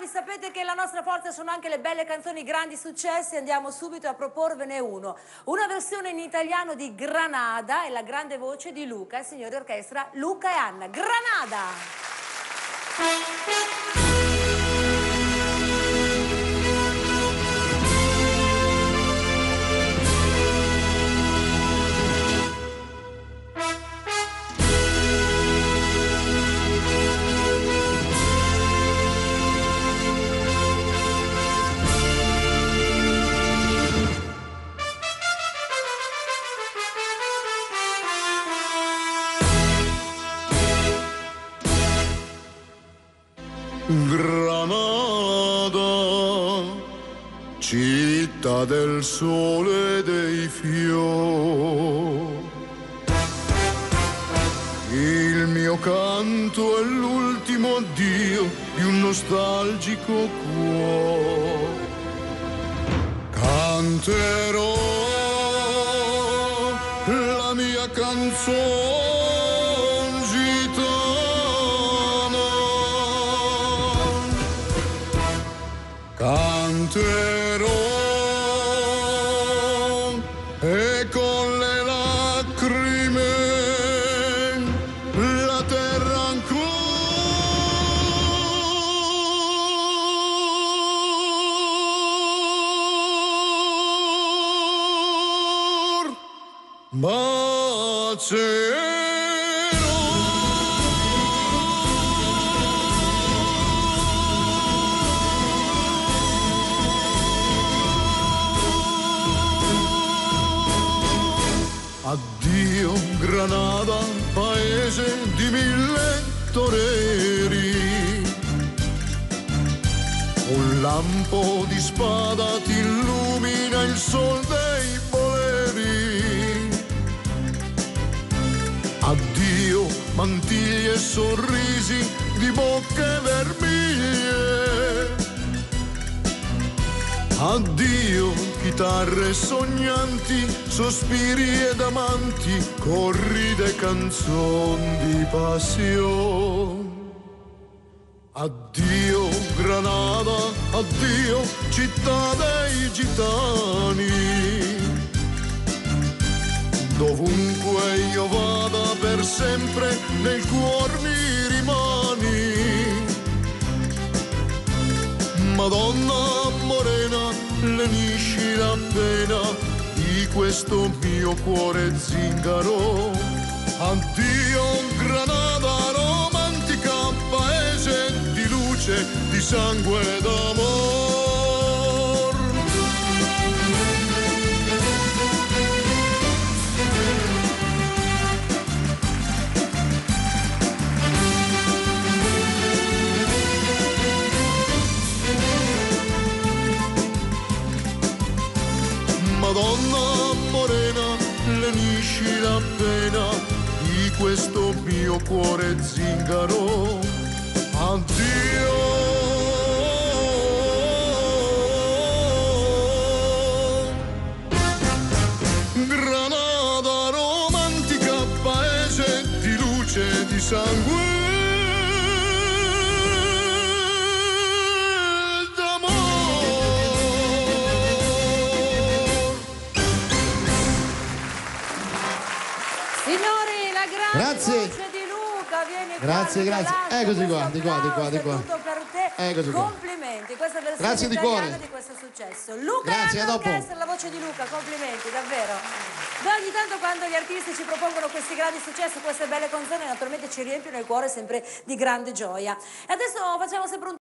bravi, sapete che la nostra forza sono anche le belle canzoni, i grandi successi. Andiamo subito a proporvene uno. Una versione in italiano di Granada e la grande voce di Luca, signori orchestra, Luca e Anna. Granada! Granada, città del sole e dei fiori, il mio canto è l'ultimo addio di un nostalgico cuore. Canterò la mia canzone canterò e con le lacrime la terra ancora bacerò. Addio Granada, paese di mille toreri, un lampo di spada ti illumina il sol dei voleri. Addio mantiglie e sorrisi di bocche vermiglie. Addio chitarre sognanti, sospiri ed amanti, corride canzoni di passione. Addio Granada, addio città dei gitani, dovunque io vada per sempre nel cuor mi rimani. Madonna morena, lenisci la pena di questo mio cuore zingaro. Addio Granada romantica, paese di luce, di sangue e d'amor. Madonna morena, lenisci la pena di questo mio cuore zingaro. Addio. Granada romantica, paese di luce e di sangue. Signori, la grande Grazie. voce di Luca, vieni qua. Grazie, grazie. Eccoci qua, di qua. Tutto per te. Eccoci qua. Complimenti, questa è la versione Grazie di italiana cuore. di questo successo. Luca Grazie, e a Anna dopo. Orchestra, la voce di Luca, complimenti, davvero. Beh, ogni tanto quando gli artisti ci propongono questi grandi successi, queste belle canzoni, naturalmente ci riempiono il cuore sempre di grande gioia. E adesso facciamo sempre un